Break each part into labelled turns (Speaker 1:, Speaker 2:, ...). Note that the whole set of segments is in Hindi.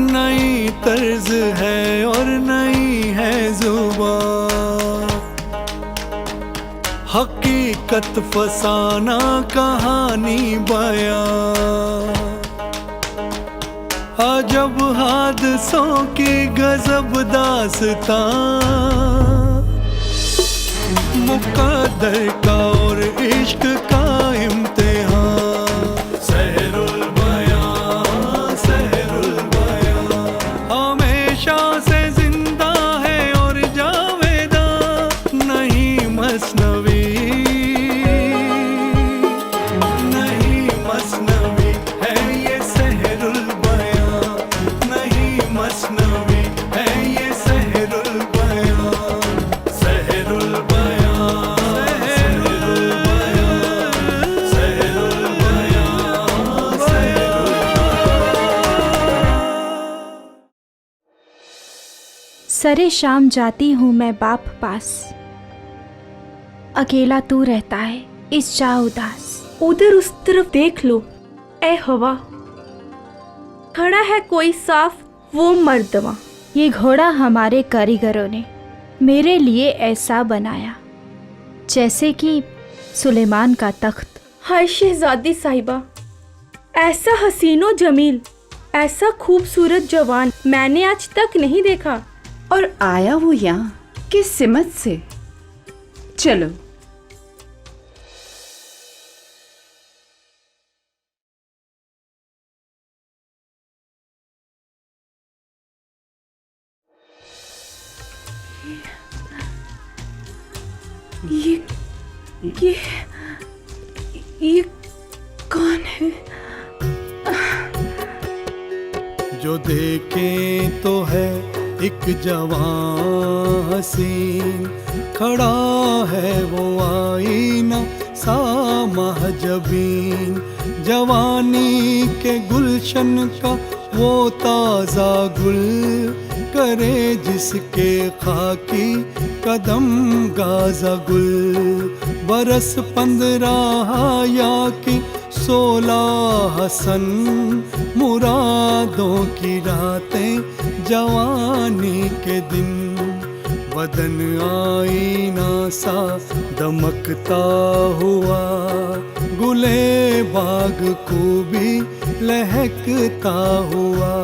Speaker 1: नई तर्ज है और नई है जुबान, हकीकत फसाना कहानी बयां, अजब हादसों की गजब दास्तां, मुकद्दर का और इश्क का इम्तिहान। सहरुल बयां, सहरुल बयां, हमेशा से जिंदा है और जावेदा, नहीं मसनवी, नहीं मसनवी है ये सहरुल बयां, नहीं मसनवी है ये सहरुल बयां, सहरुल बयां, सहरुल बयां, सहरुल बयां, सहरुल बयां।
Speaker 2: सरे शाम जाती हूँ मैं बाप पास, अकेला तू रहता है इस जा उदास।
Speaker 3: उधर उस तरफ देख लो ए हवा, खड़ा है कोई साफ वो मर्दवा।
Speaker 2: ये घोड़ा हमारे कारीगरों ने मेरे लिए ऐसा बनाया, जैसे कि सुलेमान का तख्त।
Speaker 3: हाय शहजादी साहिबा, ऐसा हसीनो जमील, ऐसा खूबसूरत जवान मैंने आज तक नहीं देखा।
Speaker 4: और आया वो यहाँ किस सिमत से? चलो।
Speaker 3: ये कौन है?
Speaker 1: जो देखें तो है एक जवान हसीन, खड़ा है वो आईना सा महजबीन, जवानी के गुलशन का वो ताज़ा गुल, करे जिसके खाकी कदम गाजा गुल। बरस 15 या की 16 हसन, मुरादों की रातें जवानी के दिन, बदन आईना सा दमकता हुआ, गुले बाग को भी लहकता हुआ।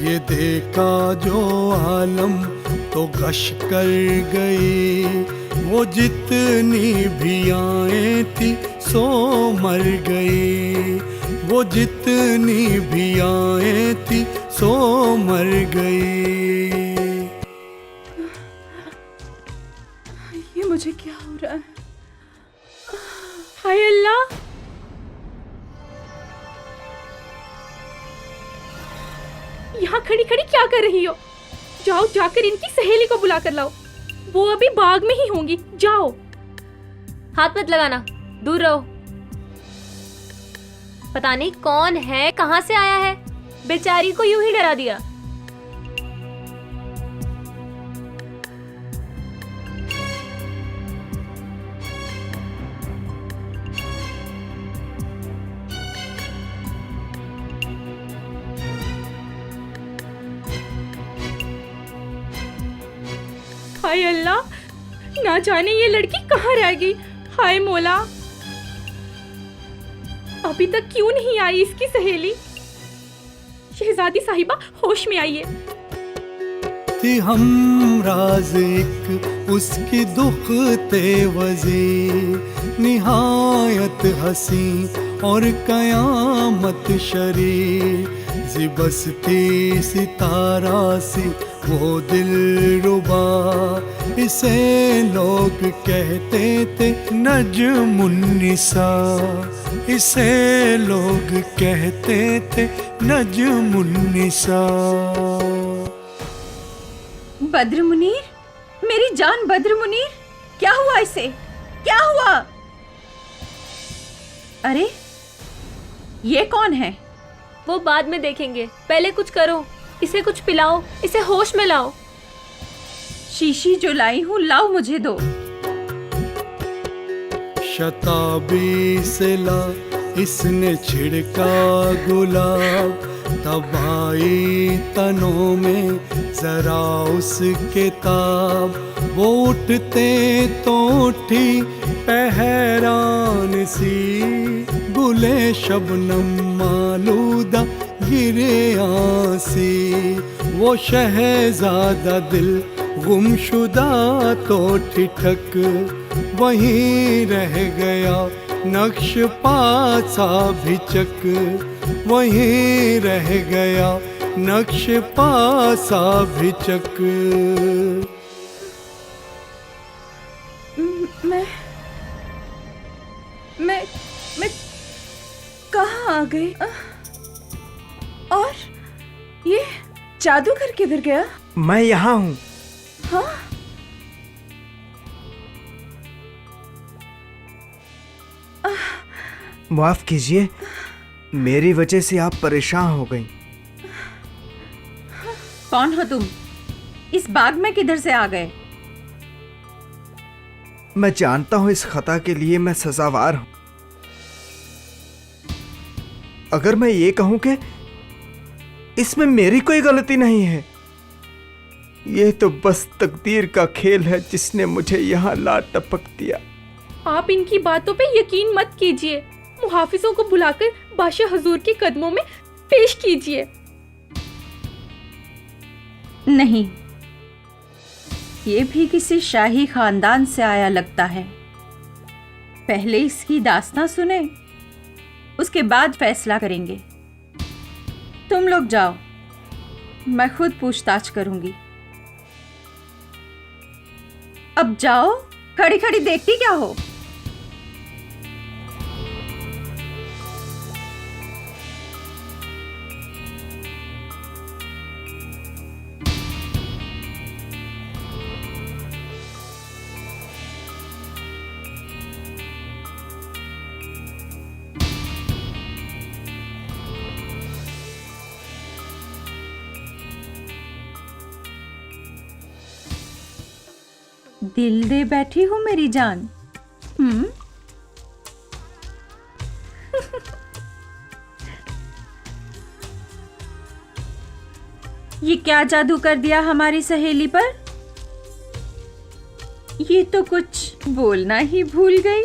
Speaker 1: ये देखा जो आलम तो गश कर गई, वो जितनी भी आए थी सो मर गई, वो जितनी भी आए थी सो मर गई।
Speaker 3: ये मुझे क्या हो रहा है? हाय अल्लाह, यहाँ खड़ी खड़ी क्या कर रही हो? जाओ जाकर इनकी सहेली को बुला कर लाओ, वो अभी बाग में ही होंगी। जाओ।
Speaker 5: हाथ मत लगाना, दूर रहो। पता नहीं कौन है, कहां से आया है, बेचारी को यूं ही डरा दिया।
Speaker 3: हाय अल्लाह, ना जाने ये लड़की कहाँ रह गई। हाय मौला, अभी तक क्यों नहीं आई इसकी सहेली? शहजादी साहिबा होश में आइए।
Speaker 1: थी हम राज़िक उसकी दुख तेवज़ी, निहायत हसी और कयामत शरी, ज़िबस्ती सितारा सी वो दिल रुबा, इसे लोग कहते थे नजमुन्निसा, इसे लोग कहते थे नजमुन्निसा।
Speaker 4: बद्र मुनीर, मेरी जान बद्र मुनीर, क्या हुआ इसे? क्या हुआ? अरे ये कौन है?
Speaker 5: वो बाद में देखेंगे, पहले कुछ करो, इसे कुछ पिलाओ, इसे होश में लाओ।
Speaker 4: शीशी जो लाई हूँ लाओ, मुझे दो।
Speaker 1: शताबी से ला इसने छिड़का गुलाब, तब आई तनों में जरा उसके ताब, वो उठते तो उठी पहरान सी, गुले शबनम मालूदा गिरे आंसी। वो शहजादा दिल गुमशुदा तो ठिठक वहीं रह गया, नक्श पासा भिचक वहीं रह गया, नक्श पासा भिचक।
Speaker 4: मैं कहाँ आ गई? और ये जादूगर किधर गया?
Speaker 6: मैं यहाँ हूँ।
Speaker 4: हाँ?
Speaker 6: माफ कीजिए, मेरी वजह से आप परेशान हो गई।
Speaker 4: कौन हो तुम? इस बाग में किधर से आ गए?
Speaker 6: मैं जानता हूँ इस खता के लिए मैं सजावार हूँ। अगर मैं ये कहूं कि इसमें मेरी कोई गलती नहीं है, ये तो बस तकदीर का खेल है जिसने मुझे यहाँ ला टपक दिया।
Speaker 3: आप इनकी बातों पे यकीन मत कीजिए, मुहाफिजों को बुलाकर बादशाह हुजूर के कदमों में पेश कीजिए।
Speaker 4: नहीं, ये भी किसी शाही खानदान से आया लगता है। पहले इसकी दास्तां सुने, उसके बाद फैसला करेंगे। तुम लोग जाओ, मैं खुद पूछताछ करूंगी। अब जाओ, खड़ी खड़ी देखती क्या हो? दिल दे बैठी हूँ मेरी जान। ये क्या जादू कर दिया हमारी सहेली पर? ये तो कुछ बोलना ही भूल गई।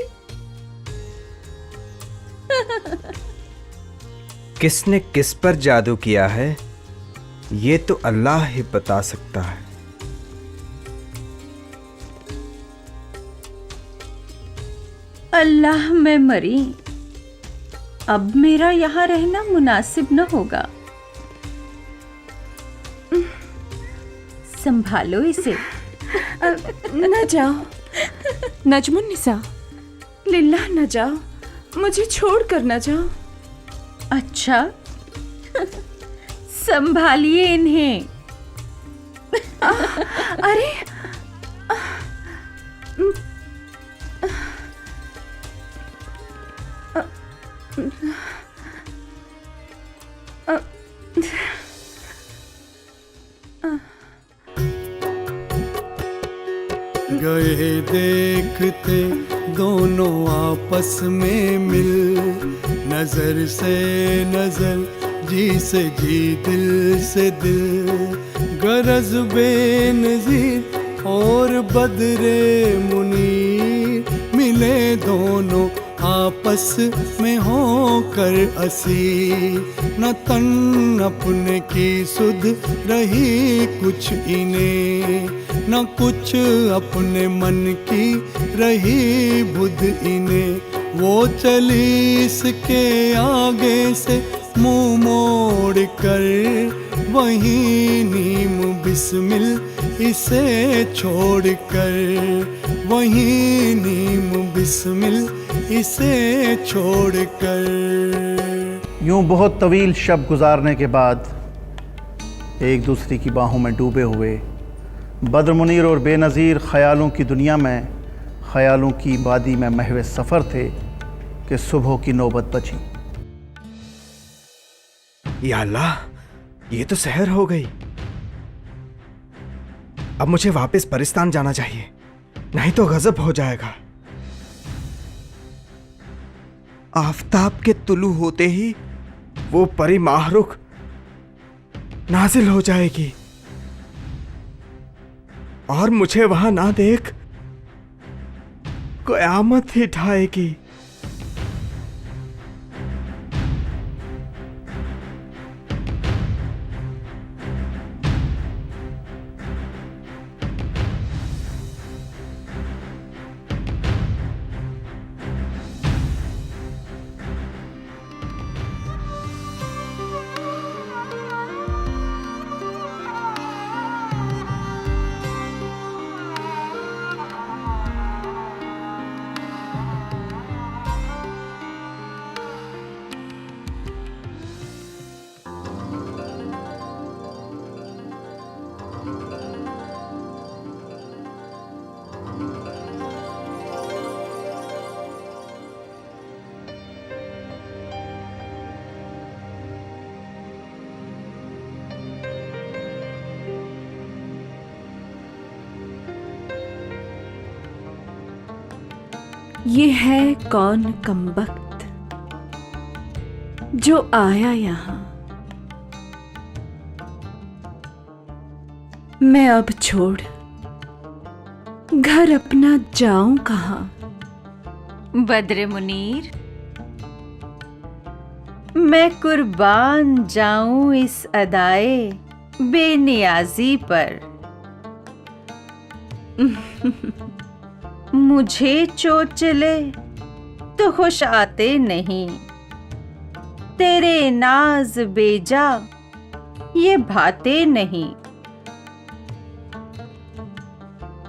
Speaker 6: किसने किस पर जादू किया है, ये तो अल्लाह ही बता सकता है।
Speaker 4: अल्लाह मैं मरी, अब मेरा यहाँ रहना मुनासिब न होगा। संभालो इसे।
Speaker 7: न जाओ नजमुन्निसा, लिल्लाह न जाओ, मुझे छोड़कर न जाओ।
Speaker 4: अच्छा, संभालिए इन्हें।
Speaker 7: अरे
Speaker 1: गए देखते दोनों आपस में मिल, नजर से नजर, जी से जी, दिल से दिल। गरज बेनज़ीर और बदरे मुनीर मिले दोनों आपस में होकर असी। न तन अपने की सुध रही कुछ इन्हें, न कुछ अपने मन की रही बुध इन्हें। वो चली इसके आगे से मुंह मोड़ कर, वहीं नीम बिस्मिल इसे छोड़ कर, वहीं नीम बिस्मिल इसे छोड़ कर।
Speaker 8: यूं बहुत तवील शब गुजारने के बाद एक दूसरे की बाहों में डूबे हुए बद्र मुनीर और बेनज़ीर ख़यालों की दुनिया में, ख़यालों की वादी में महवे सफ़र थे कि सुबह की नौबत बची।
Speaker 6: या अल्लाह, ये तो सहर हो गई। अब मुझे वापस परिस्तान जाना चाहिए, नहीं तो गजब हो जाएगा। आफताब के तुलू होते ही वो परी माहरुख नाजिल हो जाएगी और मुझे वहां ना देख कयामत ही ढाएगी।
Speaker 7: ये है कौन कमबख्त जो आया यहाँ। मैं अब छोड़ घर अपना जाऊं कहाँ।
Speaker 4: बद्र मुनीर, मैं कुर्बान जाऊं इस अदाए बेनियाजी पर। मुझे चोट चले तो खुश आते नहीं, तेरे नाज बेजा ये भाते नहीं।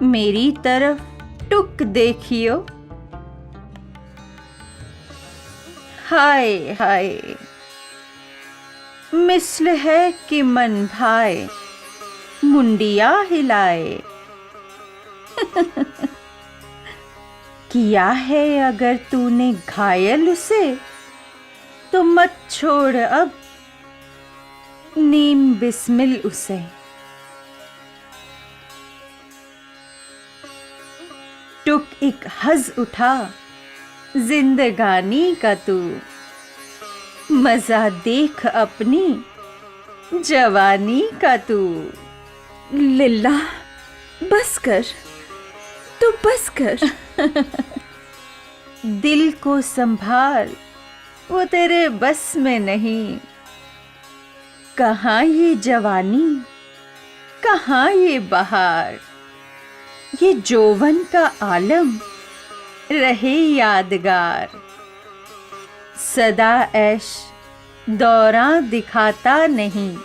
Speaker 4: मेरी तरफ टुक देखियो, हाय हाय मिस्ल है कि मन भाए मुंडिया हिलाए। किया है अगर तूने घायल उसे तो मत छोड़ अब नीम बिस्मिल उसे। टुक एक हज उठा जिंदगानी का तू, मजा देख अपनी जवानी का तू।
Speaker 7: लिल्ला बस कर, तू बस कर।
Speaker 4: दिल को संभाल, वो तेरे बस में नहीं। कहाँ ये जवानी, कहाँ ये बहार, ये जोवन का आलम रहे यादगार। सदा ऐश दौरान दिखाता नहीं,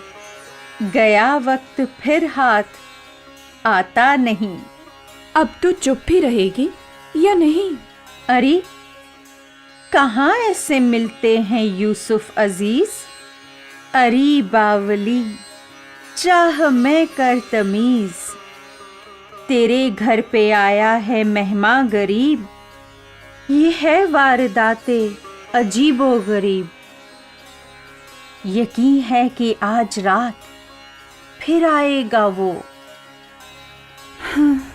Speaker 4: गया वक्त फिर हाथ आता नहीं।
Speaker 7: अब तू चुप ही रहेगी या नहीं?
Speaker 4: अरे कहाँ ऐसे मिलते हैं यूसुफ अजीज। अरी बावली चाह मैं कर तमीज, तेरे घर पे आया है मेहमान गरीब। ये है वारदाते अजीबो गरीब। यकीन है कि आज रात फिर आएगा वो।
Speaker 7: हाँ।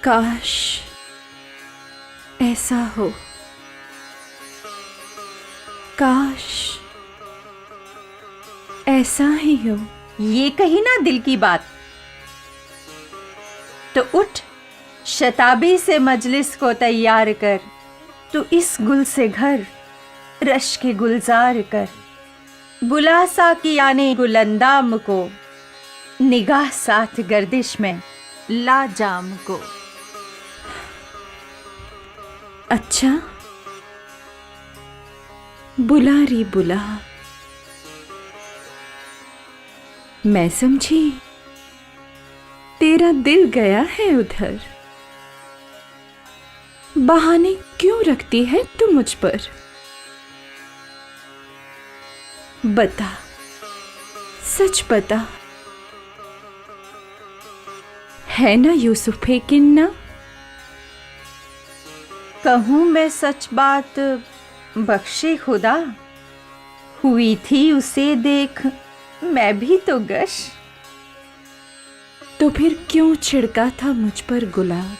Speaker 7: काश ऐसा हो, काश ऐसा ही हो।
Speaker 4: ये कही ना दिल की बात, तो उठ शताबी से मजलिस को तैयार कर। तू इस गुल से घर रश के गुलजार कर। बुला साकियाने गुलंदाम को, निगाह साथ गर्दिश में लाजाम को।
Speaker 7: अच्छा बुला री बुला। मैं समझी तेरा दिल गया है उधर। बहाने क्यों रखती है तू मुझ पर? बता, सच बता, है ना यूसुफ किन्ना?
Speaker 4: कहूँ मैं सच बात बख्शे खुदा, हुई थी उसे देख मैं भी तो गश।
Speaker 7: तो फिर क्यों छिड़का था मुझ पर गुलाब?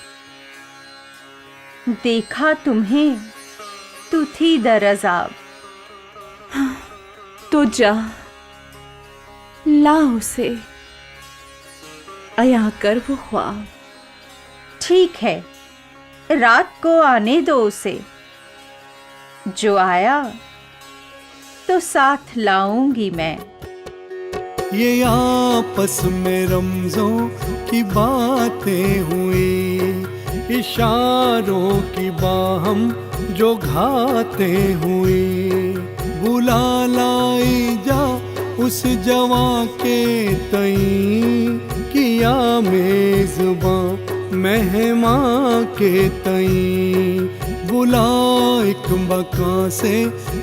Speaker 7: देखा
Speaker 4: तुम्हें तू थी दरअज़ाब।
Speaker 7: हाँ, तो जा, ला उसे, अया कर वो ख्वाब।
Speaker 4: ठीक है, रात को आने दो उसे, जो आया तो साथ लाऊंगी मैं।
Speaker 1: ये आपस में रमजों की बातें हुई, इशारों की बाहम जो घाते हुई, बुला लाई जा उस जवां के तई, किया मेज़बां मेहमां के तई, बुला एक मकां से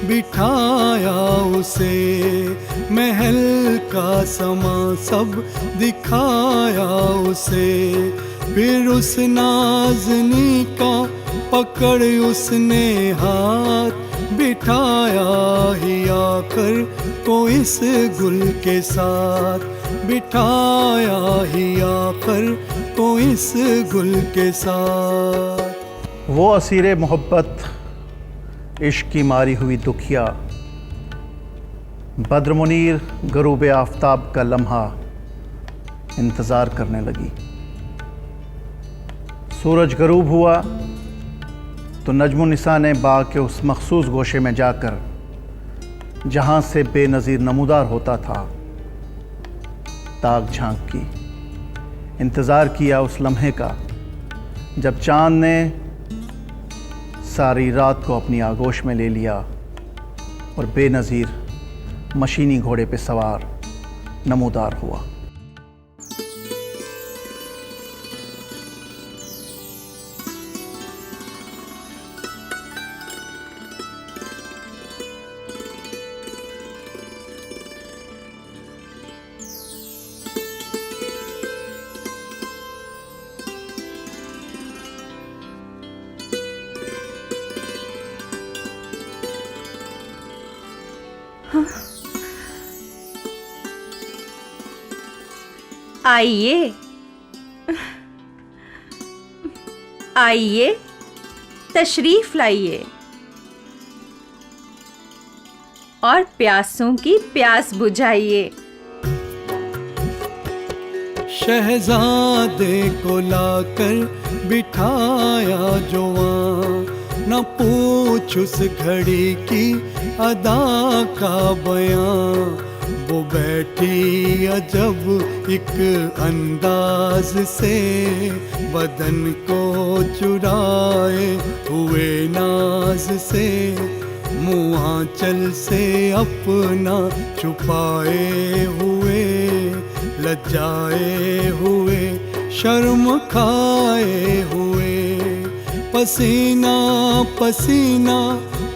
Speaker 1: बिठाया उसे, महल का समा सब दिखाया उसे, फिर उस नाज़नी का पकड़ उसने हाथ, बिठाया ही आकर को इस गुल के साथ, बिठाया ही आकर को इस गुल के साथ।
Speaker 8: वो असीरे मोहब्बत, इश्क की मारी हुई दुखिया, बद्र मुनीर गरूब आफताब का लम्हा इंतज़ार करने लगी। सूरज गरूब हुआ तो नजमुन्निसा ने बाग के उस मखसूस गोशे में जाकर, जहाँ से बेनज़ीर नमूदार होता था, ताक झांक की, इंतज़ार किया उस लम्हे का जब चाँद ने सारी रात को अपनी आगोश में ले लिया और बेनज़ीर मशीनी घोड़े पे सवार नमूदार हुआ।
Speaker 4: आइए आइए, तशरीफ लाइए और प्यासों की प्यास बुझाइए।
Speaker 1: शहजादे को लाकर बिठाया जुआं, न पूछ उस घड़ी की अदा का बयां, वो बैठी अजब एक अंदाज से, बदन को चुराए हुए नाज से, मुँह आंचल से अपना छुपाए हुए, लज्जाए हुए, शर्म खाए हुए, पसीना पसीना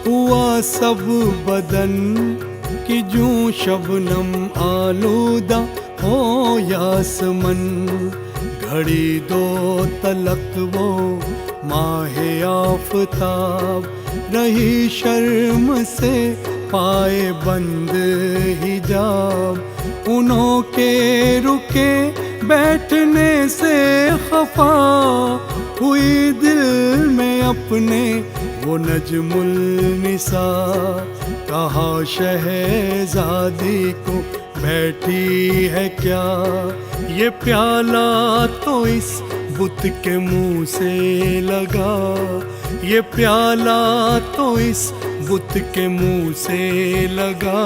Speaker 1: हुआ सब बदन कि जूं शबनम आलूदा हो यासमन, घड़ी दो तलक वो माहे आफताब, रही शर्म से पाए बंद हिजाब, उन्हों के रुके बैठने से खफा हुई दिल में अपने वो नजमुल निसा, कहा शहजादी को बैठी है क्या, ये प्याला तो इस बुत के मुंह से लगा, ये प्याला तो इस बुत के मुंह से लगा।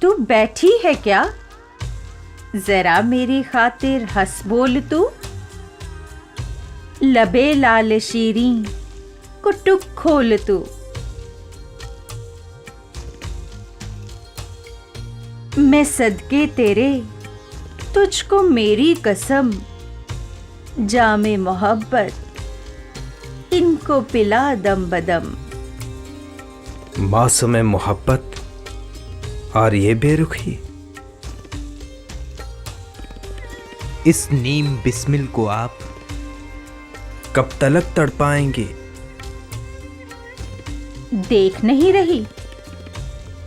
Speaker 4: तू बैठी है क्या? जरा मेरी खातिर हंस बोल तू, लबे लाल शीरी को टुक खोल तू। मैं सदके तेरे तुझको मेरी कसम, जामे मोहब्बत इनको पिला दम बदम।
Speaker 6: मौसम मोहब्बत और ये बेरुखी, इस नीम बिस्मिल को आप कब तलक तड़पाएंगे?
Speaker 4: देख नहीं रही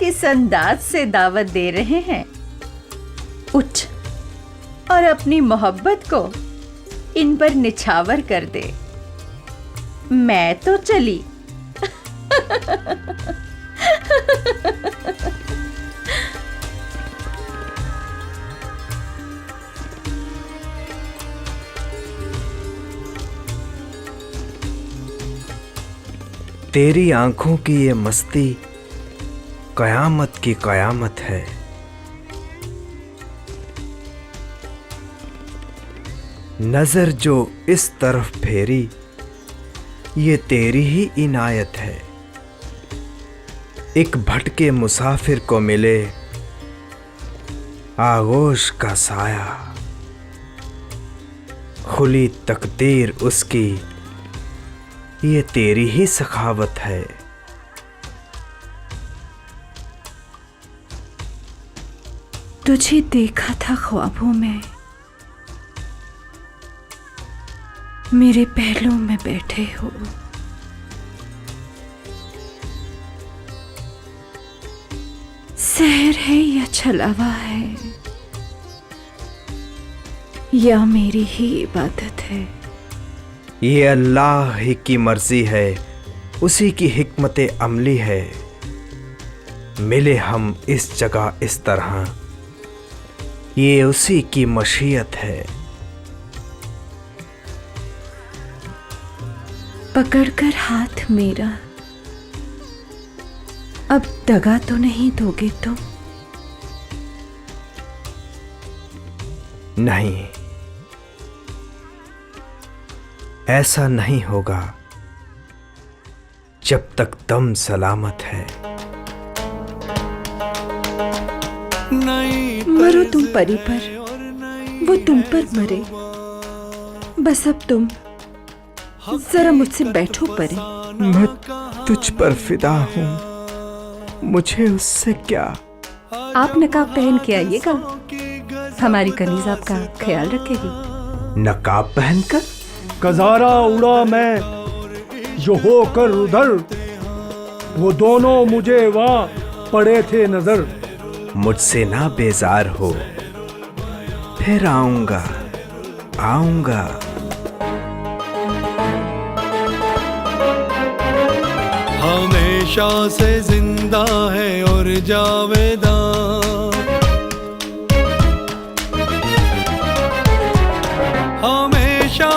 Speaker 4: किस अंदाज से दावत दे रहे हैं? उठ और अपनी मोहब्बत को इन पर निछावर कर दे। मैं तो चली।
Speaker 6: तेरी आंखों की ये मस्ती कयामत की कयामत है। नजर जो इस तरफ फेरी ये तेरी ही इनायत है। एक भटके मुसाफिर को मिले आगोश का साया, खुली तकदीर उसकी ये तेरी ही सखावत है।
Speaker 7: तुझे देखा था ख्वाबों में, मेरे पहलू में बैठे हो। सहर है या छलावा है, या मेरी ही इबादत है।
Speaker 6: ये अल्लाह ही की मर्जी है, उसी की हिकमत अमली है। मिले हम इस जगह इस तरह, ये उसी की मशीयत है।
Speaker 7: पकड़कर हाथ मेरा, अब दगा तो नहीं दोगे तुम?
Speaker 6: नहीं, ऐसा नहीं होगा जब तक दम सलामत है।
Speaker 7: मरो तुम परी पर, वो तुम पर मरे। बस अब तुम जरा मुझसे बैठो परे।
Speaker 6: मैं तुझ पर फिदा हूं, मुझे उससे क्या।
Speaker 7: आप नकाब पहन के आइएगा, हमारी कनीज आपका ख्याल रखेगी।
Speaker 6: नकाब पहनकर?
Speaker 9: कजारा उड़ा मैं जो होकर उधर, वो दोनों मुझे वहां पड़े थे नजर।
Speaker 6: मुझसे ना बेजार हो, फिर आऊंगा आऊंगा।
Speaker 1: हमेशा से जिंदा है और जावेदा, हमेशा